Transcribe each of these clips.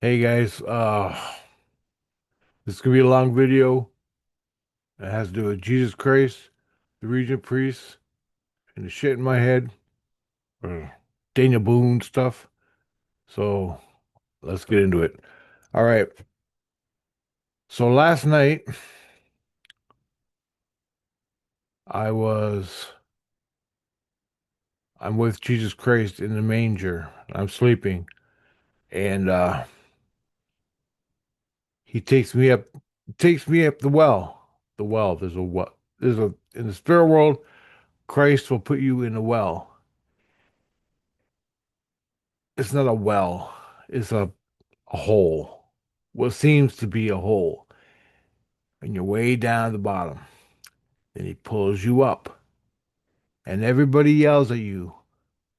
Hey guys, this is gonna be a long video. It has to do with Jesus Christ, the Regent Priest, and the shit in my head, or Daniel Boone stuff. So let's get into it. All right. So last night I was I'm with Jesus Christ in the manger. I'm sleeping, and he takes me up the well. The well. There's a well. There's a in the spirit world. Christ will put you in a well. It's not a well. It's a hole, what seems to be a hole, and you're way down at the bottom. Then he pulls you up, and everybody yells at you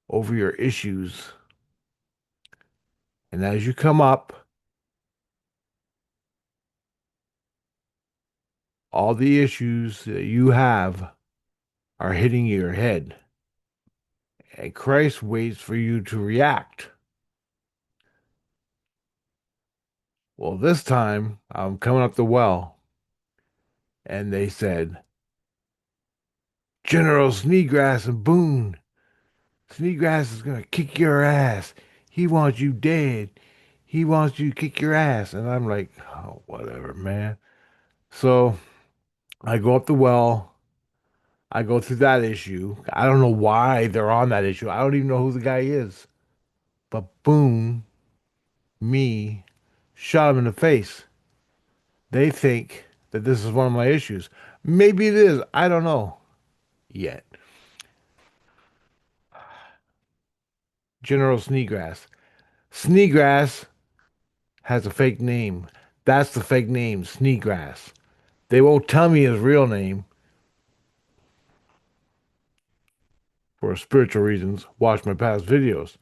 over your issues. And as you come up, all the issues that you have are hitting your head, and Christ waits for you to react. Well, this time I'm coming up the well, and they said, General Sneegrass and Boone, Sneegrass is gonna kick your ass. He wants you dead. He wants you to kick your ass. And I'm like, oh, whatever, man. So I go up the well. I go through that issue. I don't know why they're on that issue. I don't even know who the guy is. But boom, me, shot him in the face. They think that this is one of my issues. Maybe it is. I don't know yet. General Sneegrass. Sneegrass has a fake name. That's the fake name, Sneegrass. They won't tell me his real name for spiritual reasons. Watch my past videos.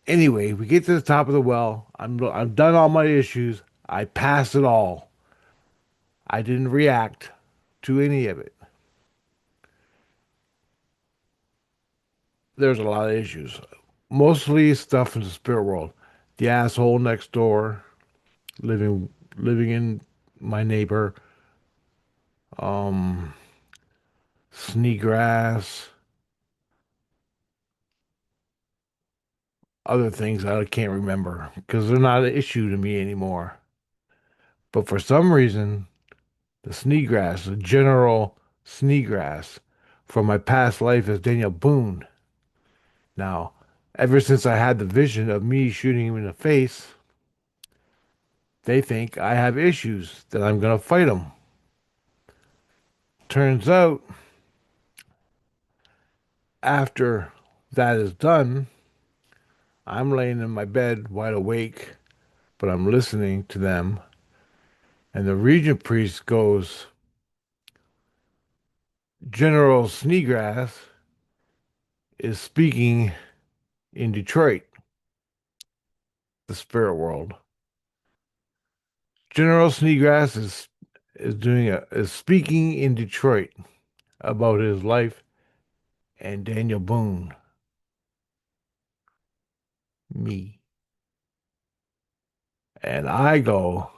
Anyway, we get to the top of the well. I'm done all my issues. I passed it all. I didn't react to any of it. There's a lot of issues. Mostly stuff in the spirit world. The asshole next door, living in my neighbor, um, Sneegrass, other things I can't remember because they're not an issue to me anymore. But for some reason, the Sneegrass, the general Sneegrass from my past life as Daniel Boone. Now, ever since I had the vision of me shooting him in the face, they think I have issues, that I'm going to fight him. Turns out, after that is done, I'm laying in my bed wide awake, but I'm listening to them. And the Regent Priest goes, General Sneegrass is speaking in Detroit, the spirit world. General Sneegrass is speaking in Detroit about his life and Daniel Boone, me. And I go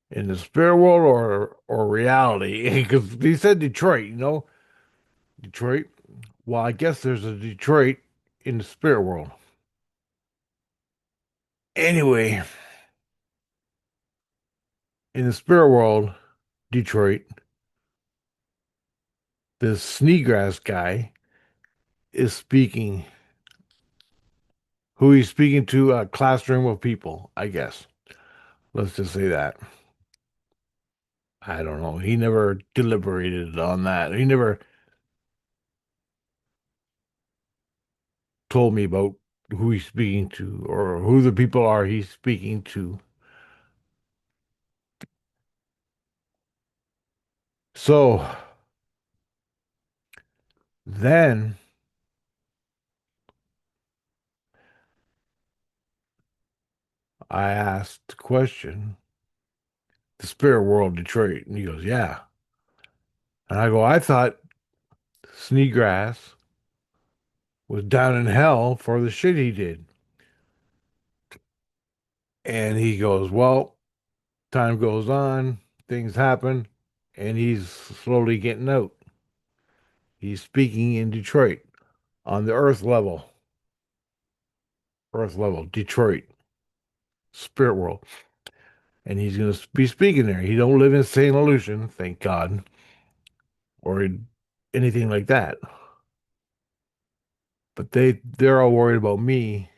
in the spirit world or reality because he said Detroit, Detroit. Well, I guess there's a Detroit in the spirit world. Anyway, in the spirit world, Detroit, this Sneegrass guy is speaking, who he's speaking to a classroom of people, I guess. Let's just say that. I don't know. He never deliberated on that. He never told me about who he's speaking to or who the people are he's speaking to. So then I asked the question, the spirit world Detroit. And he goes, yeah. And I go, I thought Sneegrass was down in hell for the shit he did. And he goes, well, time goes on, things happen, and he's slowly getting out. He's speaking in Detroit on the Earth level, Detroit, spirit world. And he's going to be speaking there. He don't live in St. Lucian, thank God, or anything like that. But they're all worried about me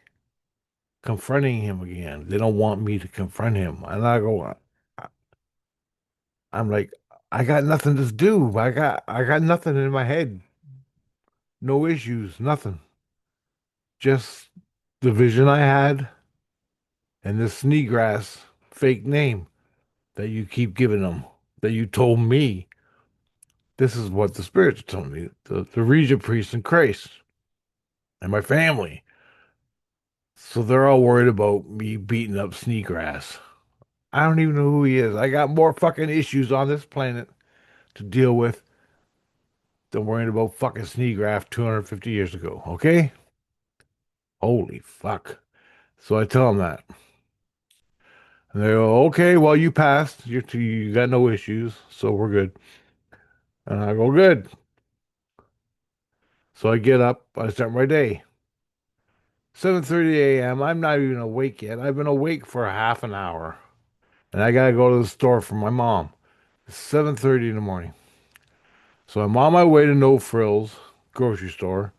confronting him again. They don't want me to confront him. And I'm like, I got nothing to do. I got nothing in my head. No issues, nothing. Just the vision I had and this Sneegrass fake name that you keep giving them, that you told me. This is what the spirits told me. The Regent priest and Christ and my family. So they're all worried about me beating up Sneegrass. I don't even know who he is. I got more fucking issues on this planet to deal with than worrying about fucking Sneegrass 250 years ago. Okay? Holy fuck. So I tell them that. And they go, okay, well, you passed. You got no issues, so we're good. And I go, good. So I get up, I start my day. 7:30 a.m. I'm not even awake yet. I've been awake for a half an hour. And I gotta go to the store for my mom. It's 7:30 in the morning. So I'm on my way to No Frills grocery store.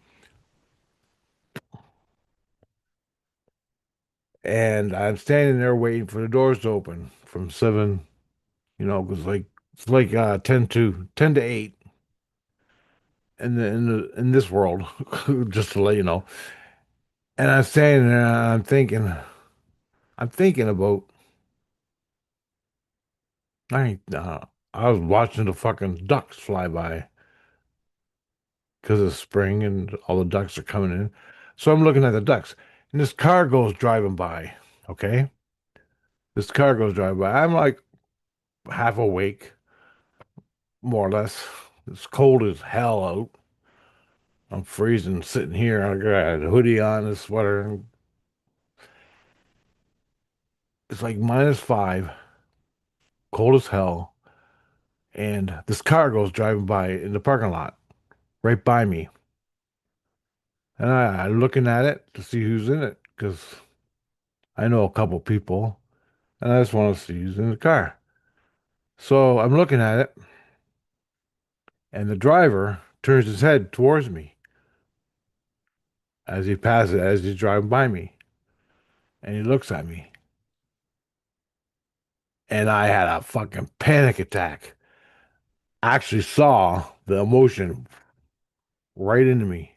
And I'm standing there waiting for the doors to open from 7, because it's like 10 to 8 in this world, just to let you know. And I'm standing there and I'm thinking about I was watching the fucking ducks fly by because it's spring and all the ducks are coming in. So I'm looking at the ducks, and this car goes driving by. Okay, this car goes driving by. I'm like half awake, more or less. It's cold as hell out. I'm freezing sitting here. I got a hoodie on, a sweater, and it's like -5, cold as hell. And this car goes driving by in the parking lot right by me. And I'm looking at it to see who's in it because I know a couple people and I just want to see who's in the car. So I'm looking at it and the driver turns his head towards me as he's driving by me. And he looks at me. And I had a fucking panic attack. I actually saw the emotion right into me.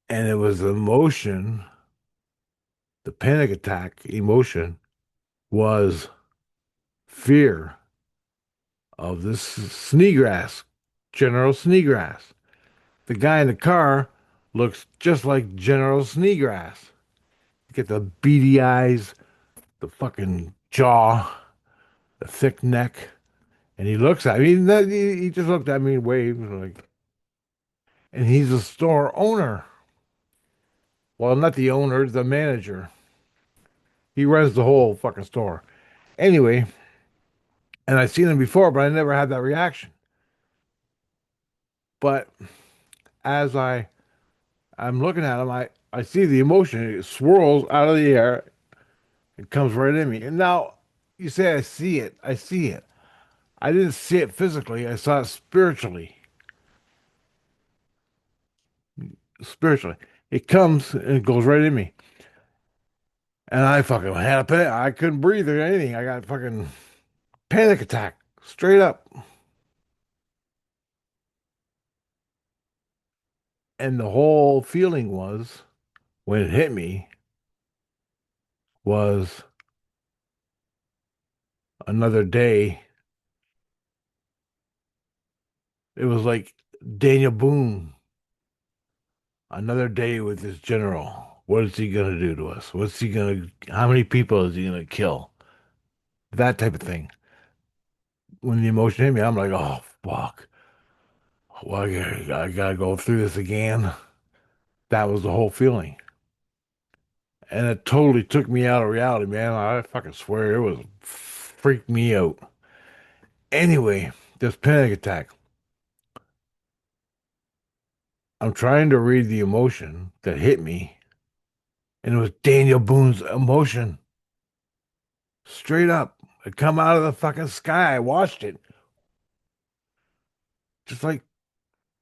And it was the emotion, the panic attack emotion was fear of this Sneegrass, General Sneegrass. The guy in the car looks just like General Sneegrass. You get the beady eyes, the fucking jaw, the thick neck, and he looks at me. He just looked at me and waved like, and he's a store owner. Well, not the owner, the manager. He runs the whole fucking store. Anyway, and I've seen him before, but I never had that reaction. But as I'm looking at him, I see the emotion. It swirls out of the air. It comes right in me. And now you say I see it. I see it. I didn't see it physically. I saw it spiritually. Spiritually. It comes and it goes right in me. And I fucking had a panic. I couldn't breathe or anything. I got fucking panic attack straight up. And the whole feeling was when it hit me was another day. It was like Daniel Boone, another day with this general. What is he gonna do to us? How many people is he gonna kill? That type of thing. When the emotion hit me, I'm like, oh fuck. Well, I gotta go through this again. That was the whole feeling. And it totally took me out of reality, man. I fucking swear it was freaked me out. Anyway, this panic attack. I'm trying to read the emotion that hit me, and it was Daniel Boone's emotion. Straight up. It come out of the fucking sky. I watched it. Just like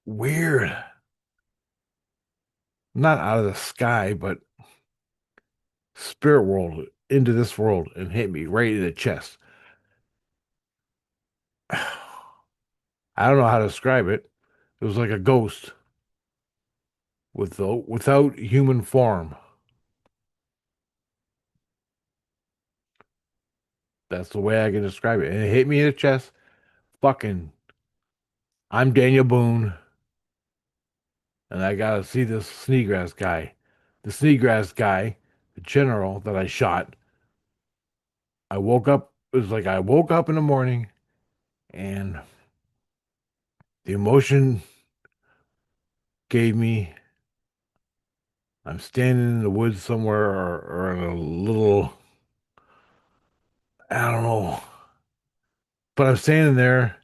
weird. Not out of the sky, but spirit world into this world and hit me right in the chest. I don't know how to describe it. It was like a ghost without human form. That's the way I can describe it. And it hit me in the chest. Fucking, I'm Daniel Boone, and I gotta see this Sneegrass guy. The Sneegrass guy, the general that I shot. I woke up. It was like I woke up in the morning, and the emotion gave me. I'm standing in the woods somewhere, or in a little. I don't know, but I'm standing there,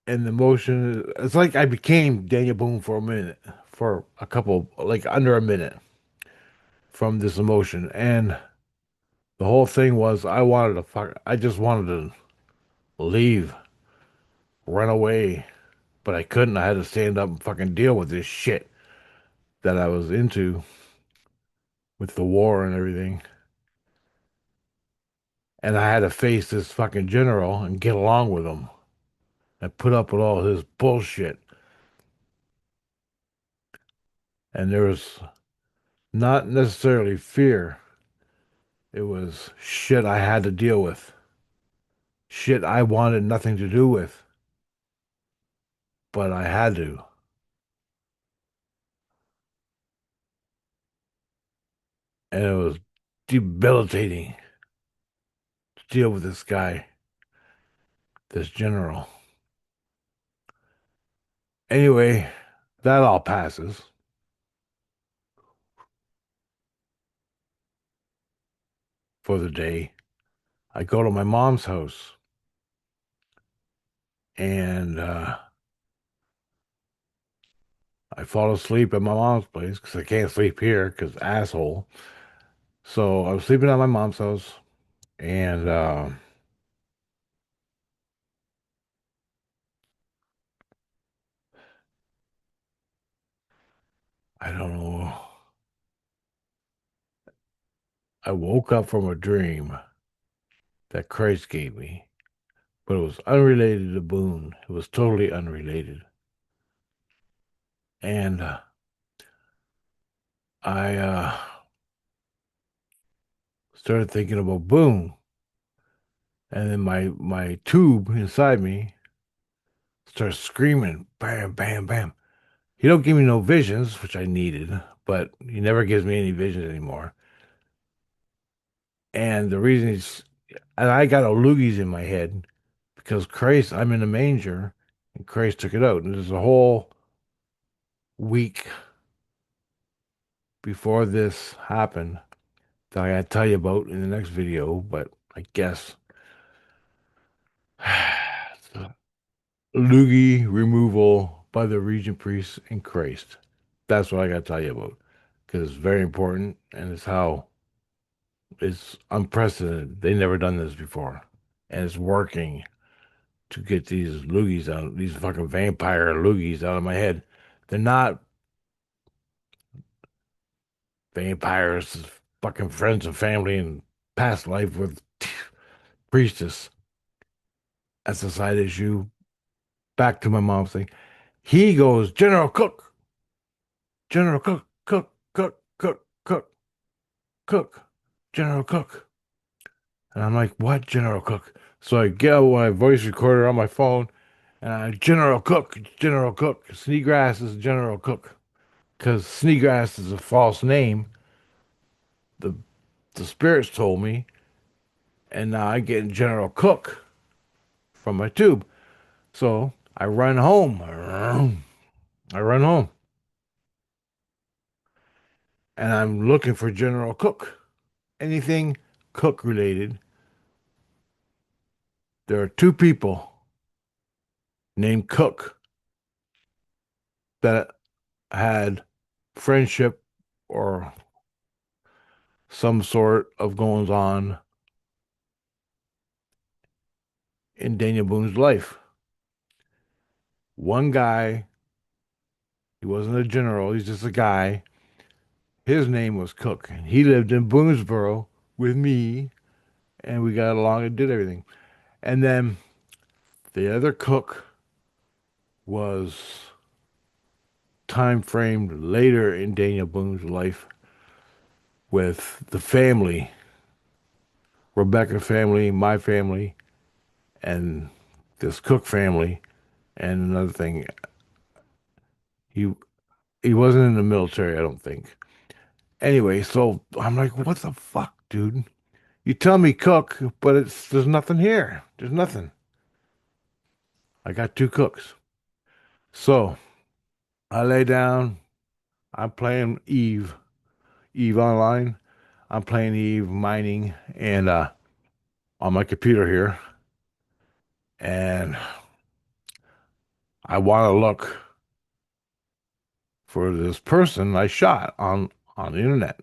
and the motion. It's like I became Daniel Boone for a minute, for a couple, like under a minute from this emotion, and the whole thing was I wanted to fuck. I just wanted to leave, run away, but I couldn't. I had to stand up and fucking deal with this shit that I was into with the war and everything. And I had to face this fucking general and get along with him and put up with all his bullshit. And there was not necessarily fear, it was shit I had to deal with, shit I wanted nothing to do with, but I had to. And it was debilitating to deal with this guy, this general. Anyway, that all passes for the day. I go to my mom's house and I fall asleep at my mom's place because I can't sleep here because asshole. So I was sleeping at my mom's house and I don't know. I woke up from a dream that Christ gave me, but it was unrelated to Boone. It was totally unrelated. And I started thinking about Boone. And then my tube inside me starts screaming, bam, bam, bam. He don't give me no visions, which I needed, but he never gives me any visions anymore. And the reason he's, and I got a loogies in my head because Christ, I'm in a manger, and Christ took it out. And there's a whole week before this happened that I gotta tell you about in the next video, but I guess it's a loogie removal by the region priest in Christ. That's what I gotta tell you about because it's very important and it's how it's unprecedented. They never done this before, and it's working to get these loogies out, these fucking vampire loogies out of my head. They're not vampires, it's fucking friends and family and past life with priestess. That's a side issue. Back to my mom's thing. He goes, General Cook, General Cook, Cook, Cook, Cook, Cook, Cook, General Cook. And I'm like, what, General Cook? So I get out my voice recorder on my phone and I, General Cook, General Cook. Sneegrass is General Cook because Sneegrass is a false name. The the spirits told me, and now I get General Cook from my tube. So I run home. I run home. and I'm looking for General Cook. Anything Cook related. There are two people named Cook that had friendship or some sort of goings on in Daniel Boone's life. One guy, he wasn't a general, he's just a guy. His name was Cook, and he lived in Boonesboro with me, and we got along and did everything. And then the other Cook was time framed later in Daniel Boone's life with the family, Rebecca family, my family, and this Cook family. And another thing, he he wasn't in the military, I don't think. Anyway, so I'm like, what the fuck, dude? You tell me Cook, but there's nothing here. There's nothing. I got two Cooks. So I lay down. I'm playing Eve online. I'm playing Eve mining and on my computer here, and I want to look for this person I shot on the internet,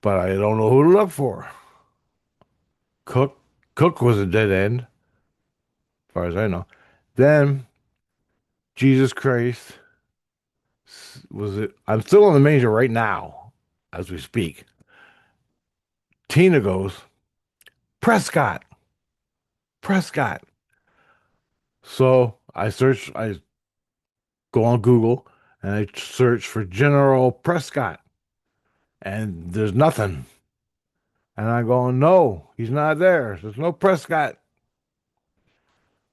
but I don't know who to look for. Cook Cook was a dead end, as far as I know. Then Jesus Christ was it? I'm still on the major right now, as we speak. Tina goes Prescott, Prescott. So I go on Google and I search for General Prescott, and there's nothing. And I go, no, he's not there. There's no Prescott.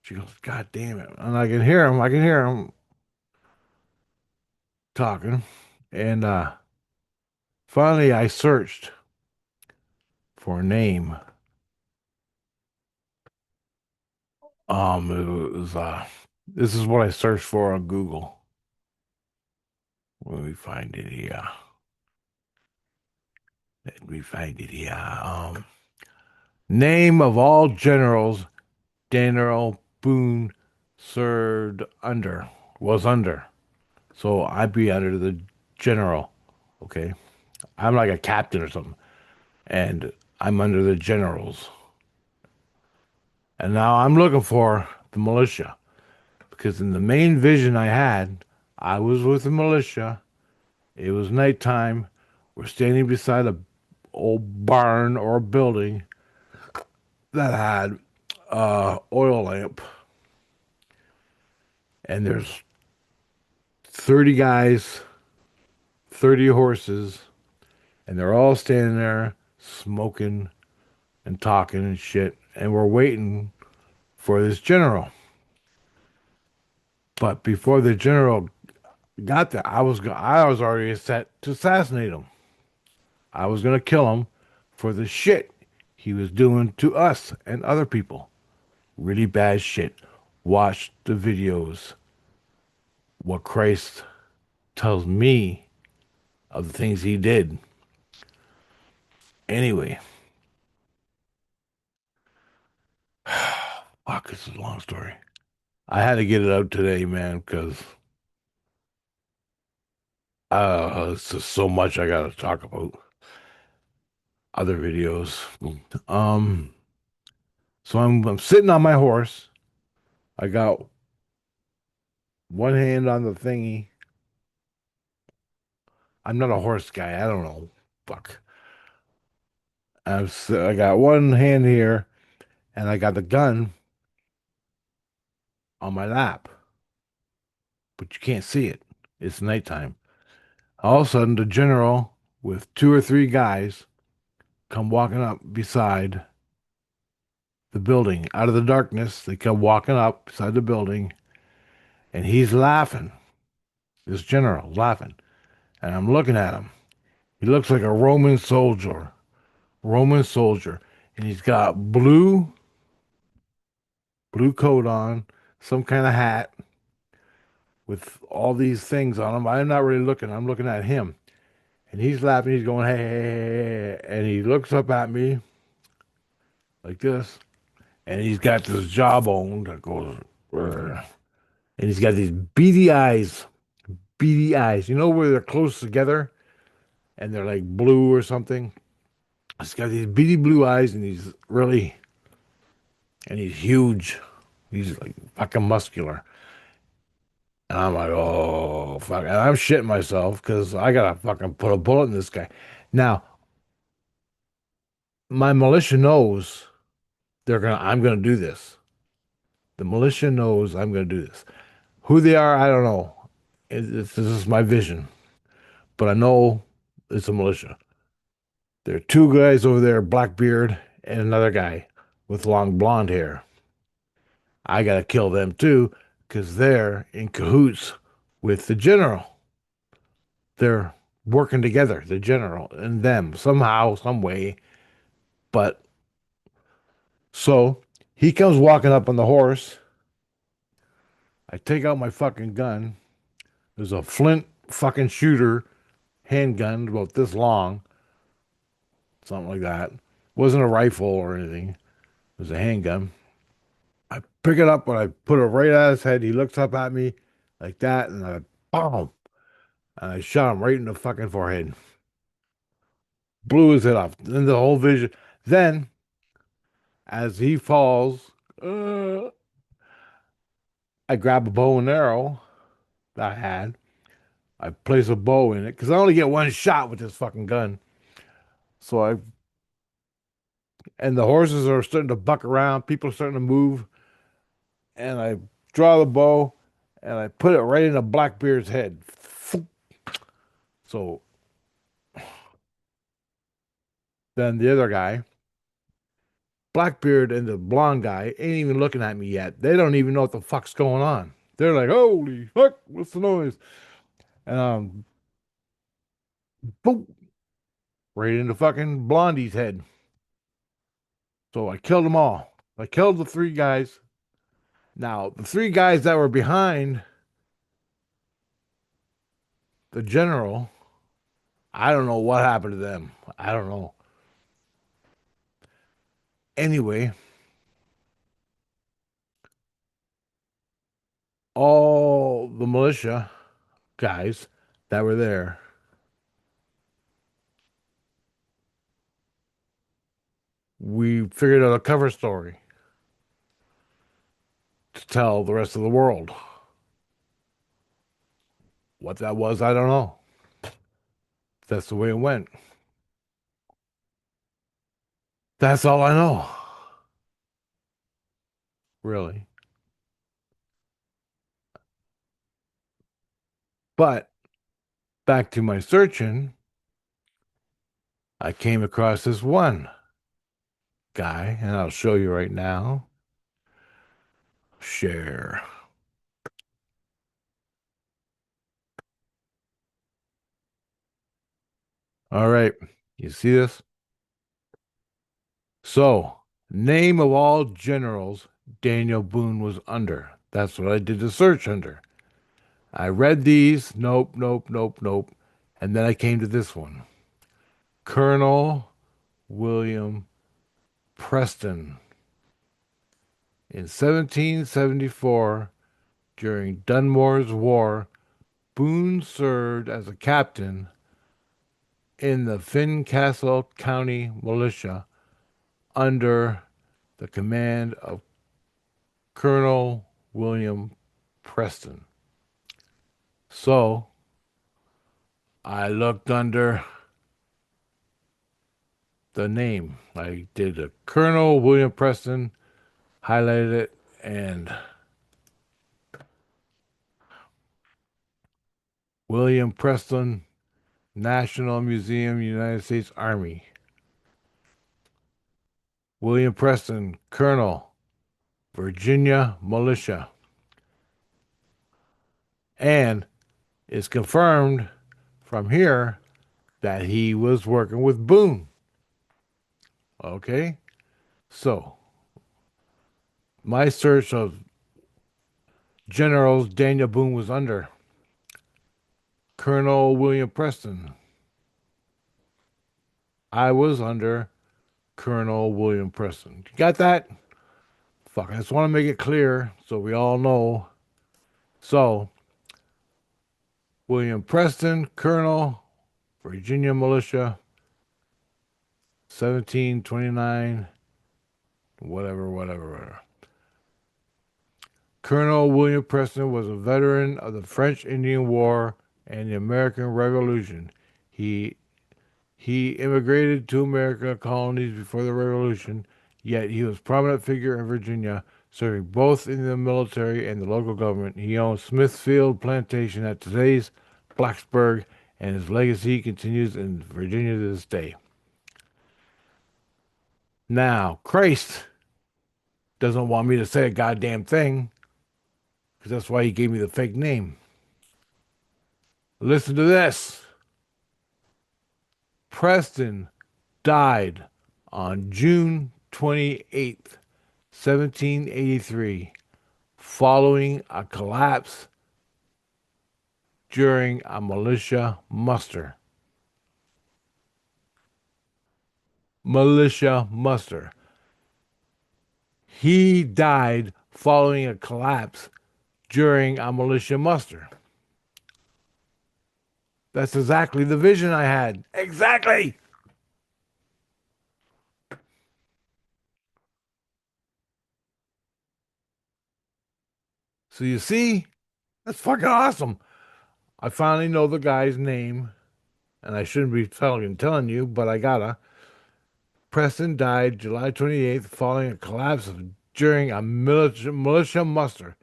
She goes, God damn it. And I can hear him talking. And finally I searched for a name. It was this is what I searched for on Google. Let me find it here. Let me find it here. Name of all generals Daniel Boone served under, was under. So I'd be under the general. Okay. I'm like a captain or something. And I'm under the generals. And now I'm looking for the militia because in the main vision I had, I was with the militia. It was nighttime. We're standing beside a old barn or a building that had oil lamp, and there's 30 guys, 30 horses, and they're all standing there smoking and talking and shit, and we're waiting for this general. But before the general got there, I was already set to assassinate him. I was gonna kill him for the shit he was doing to us and other people. Really bad shit. Watch the videos. What Christ tells me of the things he did. Anyway, fuck, this is a long story. I had to get it out today, man, because it's just so much I gotta talk about. Other videos. Um, so I'm sitting on my horse. I got one hand on the thingy. I'm not a horse guy. I don't know. Fuck. I got one hand here, and I got the gun on my lap, but you can't see it. It's nighttime. All of a sudden, the general with two or three guys come walking up beside the building. Out of the darkness, they come walking up beside the building, and he's laughing. This general laughing, and I'm looking at him. He looks like a Roman soldier, and he's got blue coat on, some kind of hat with all these things on him. I'm not really looking. I'm looking at him. And he's laughing. He's going, hey, hey, hey, hey. And he looks up at me like this. And he's got this jawbone that goes, "Rrr." And he's got these beady eyes. Beady eyes. You know where they're close together and they're like blue or something? He's got these beady blue eyes and he's huge. He's like fucking muscular. And I'm like, oh, fuck. And I'm shitting myself because I gotta fucking put a bullet in this guy. Now, my militia knows I'm gonna do this. The militia knows I'm gonna do this. Who they are, I don't know. This is my vision, but I know it's a militia. There are two guys over there, Blackbeard and another guy with long blonde hair. I gotta kill them too because they're in cahoots with the general. They're working together, the general and them, somehow, some way. But so he comes walking up on the horse. I take out my fucking gun. There's a flint fucking shooter handgun about this long, something like that. Wasn't a rifle or anything. It was a handgun. I pick it up and I put it right at his head. He looks up at me like that, and I boom, and I shot him right in the fucking forehead. Blew his head off. Then the whole vision. Then, as he falls, I grab a bow and arrow that I had. I place a bow in it because I only get one shot with this fucking gun. So and the horses are starting to buck around. People are starting to move, and I draw the bow and I put it right in Blackbeard's head. So then the other guy, Blackbeard and the blonde guy, ain't even looking at me yet. They don't even know what the fuck's going on. They're like, "Holy fuck, what's the noise?" And boom, right into fucking Blondie's head. So I killed them all. I killed the three guys. Now, the three guys that were behind the general, I don't know what happened to them. I don't know. Anyway, all the militia guys that were there, we figured out a cover story to tell the rest of the world. What that was, I don't know. That's the way it went. That's all I know, really. But back to my searching, I came across this one guy, and I'll show you right now. Share. All right. You see this? So, name of all generals Daniel Boone was under. That's what I did the search under. I read these. Nope, nope, nope, nope. And then I came to this one. Colonel William Preston. In 1774, during Dunmore's War, Boone served as a captain in the Fincastle County Militia under the command of Colonel William Preston. So I looked under the name. I did a Colonel William Preston, highlighted it, and William Preston, National Museum, United States Army. William Preston, Colonel, Virginia Militia. And it's confirmed from here that he was working with Boone. Okay? So, my search of generals Daniel Boone was under Colonel William Preston. I was under Colonel William Preston. You got that? Fuck, I just want to make it clear so we all know. So, William Preston, Colonel, Virginia Militia, 1729, whatever. Colonel William Preston was a veteran of the French Indian War and the American Revolution. He he immigrated to American colonies before the Revolution, yet he was a prominent figure in Virginia, serving both in the military and the local government. He owned Smithfield Plantation at today's Blacksburg, and his legacy continues in Virginia to this day. Now, Christ doesn't want me to say a goddamn thing, because that's why he gave me the fake name. Listen to this. Preston died on June 28th, 1783, following a collapse during a militia muster. Militia muster. He died following a collapse during a militia muster. That's exactly the vision I had. Exactly. So you see, that's fucking awesome. I finally know the guy's name, and I shouldn't be telling you, but I gotta. Preston died July 28th following a collapse during a militia muster.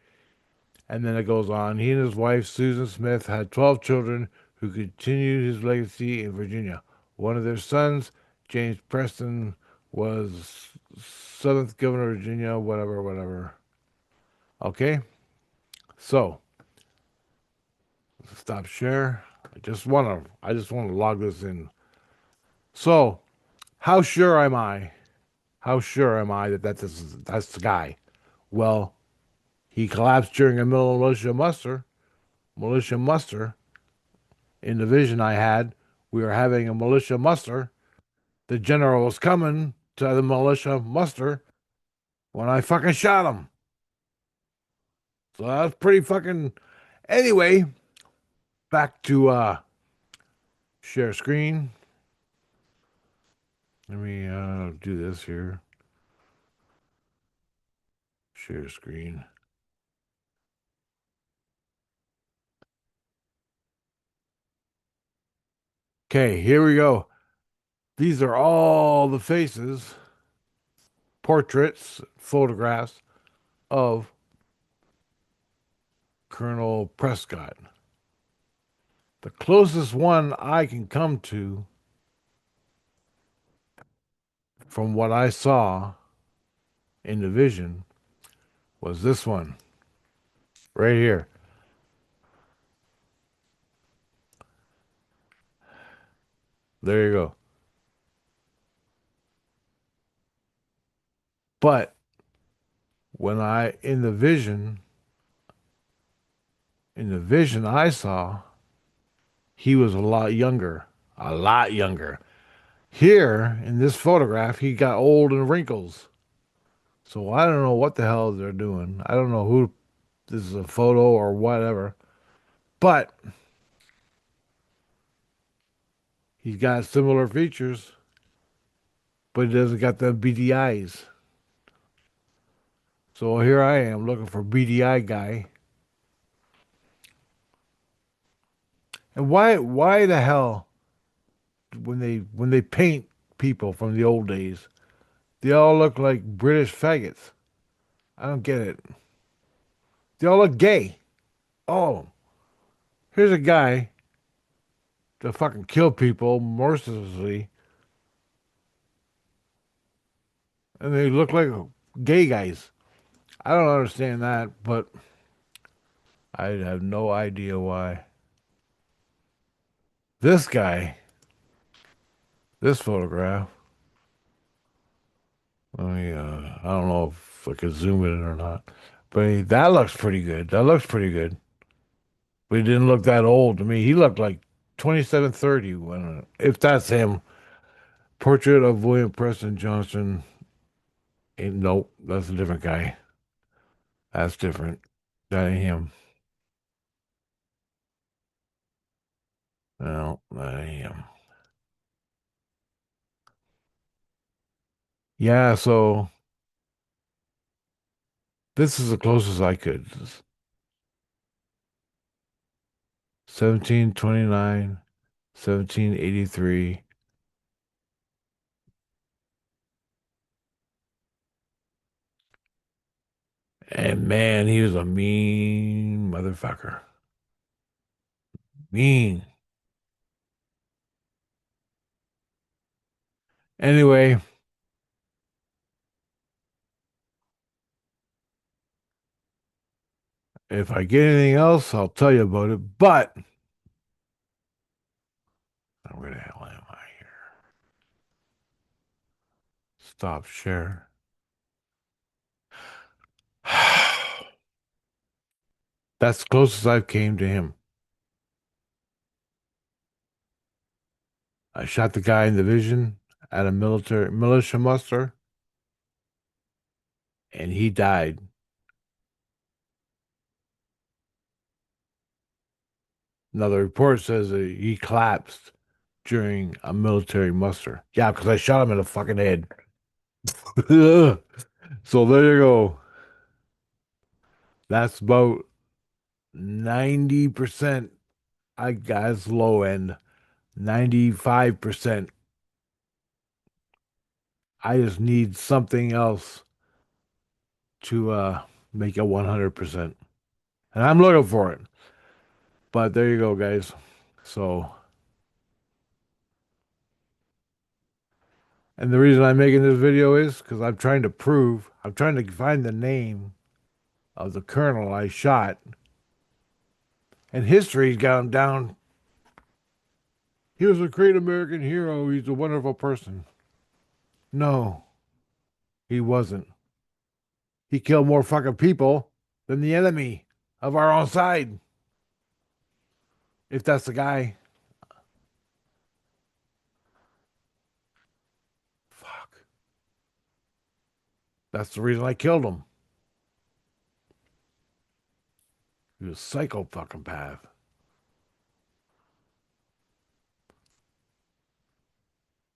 And then it goes on. He and his wife, Susan Smith, had 12 children who continued his legacy in Virginia. One of their sons, James Preston, was 7th governor of Virginia, whatever. Okay? So, stop share. I just want to log this in. So, how sure am I? How sure am I that that's the guy? Well, he collapsed during a militia muster. Militia muster. In the vision I had, we were having a militia muster. The general was coming to the militia muster when I fucking shot him. So that was pretty fucking. Anyway, back to share screen. Let me do this here. Share screen. Okay, here we go. These are all the faces, portraits, photographs of Colonel Prescott. The closest one I can come to from what I saw in the vision was this one right here. There you go. But when I in the vision I saw, he was a lot younger, a lot younger. Here in this photograph, he got old and wrinkles. So I don't know what the hell they're doing. I don't know who this is a photo or whatever. But he's got similar features, but he doesn't got the beady eyes. So here I am looking for beady eye guy. And why the hell when they paint people from the old days, they all look like British faggots? I don't get it. They all look gay. All of them. Here's a guy that fucking killed people mercilessly, and they look like gay guys. I don't understand that, but I have no idea why. This guy, this photograph, I don't know if I could zoom it in or not, but that looks pretty good. That looks pretty good. But he didn't look that old to me. He looked like 27, 30 when, if that's him. Portrait of William Preston Johnson. Ain't nope, that's a different guy. That's different. That ain't him. No, that ain't him. Yeah, so this is the closest I could. 1729, 1783. And man, he was a mean motherfucker. Mean. Anyway, if I get anything else, I'll tell you about it. But where the hell am I here? Stop share. That's the closest I've came to him. I shot the guy in the vision at a military militia muster, and he died. Now the report says that he collapsed during a military muster. Yeah, because I shot him in the fucking head. So there you go. That's about 90%. I guess low end. 95%. I just need something else to make it 100%. And I'm looking for it. But there you go, guys. So, and the reason I'm making this video is because I'm trying to find the name of the colonel I shot. And history's got him down. He was a great American hero. He's a wonderful person. No, he wasn't. He killed more fucking people than the enemy of our own side. If that's the guy. Fuck. That's the reason I killed him. He was a psycho fucking path.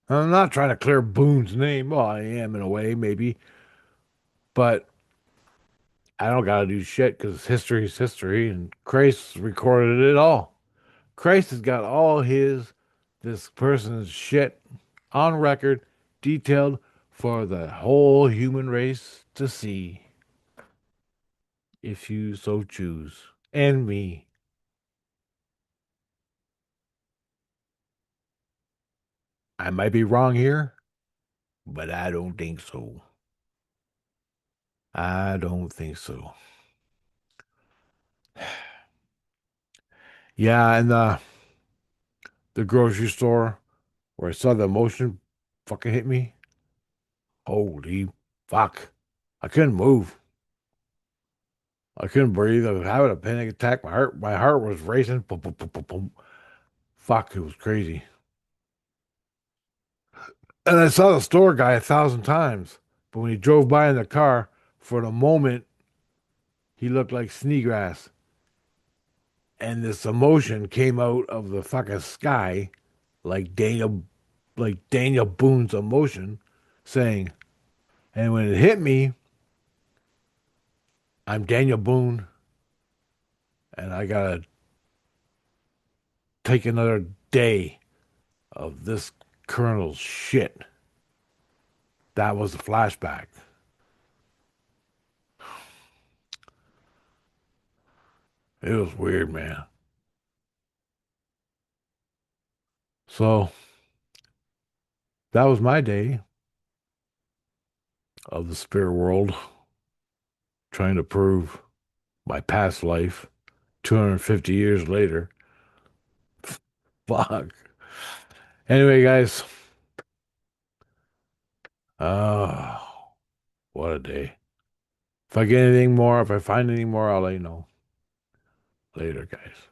I'm not trying to clear Boone's name. Well, I am in a way, maybe. But I don't gotta do shit because history is history and Christ recorded it all. Christ has got all this person's shit on record, detailed for the whole human race to see, if you so choose. And me. I might be wrong here, but I don't think so. I don't think so. Yeah, and the grocery store where I saw the emotion fucking hit me. Holy fuck. I couldn't move. I couldn't breathe. I was having a panic attack. My heart was racing. Boom, boom, boom, boom, boom. Fuck, it was crazy. And I saw the store guy 1,000 times. But when he drove by in the car, for the moment, he looked like Sneegrass. And this emotion came out of the fucking sky like Daniel Boone's emotion, saying, and when it hit me, I'm Daniel Boone, and I gotta take another day of this colonel's shit. That was a flashback. It was weird, man. So that was my day of the spirit world, trying to prove my past life 250 years later. Fuck. Anyway, guys. Oh, what a day. If I get anything more, if I find anything more, I'll let you know. Later, guys.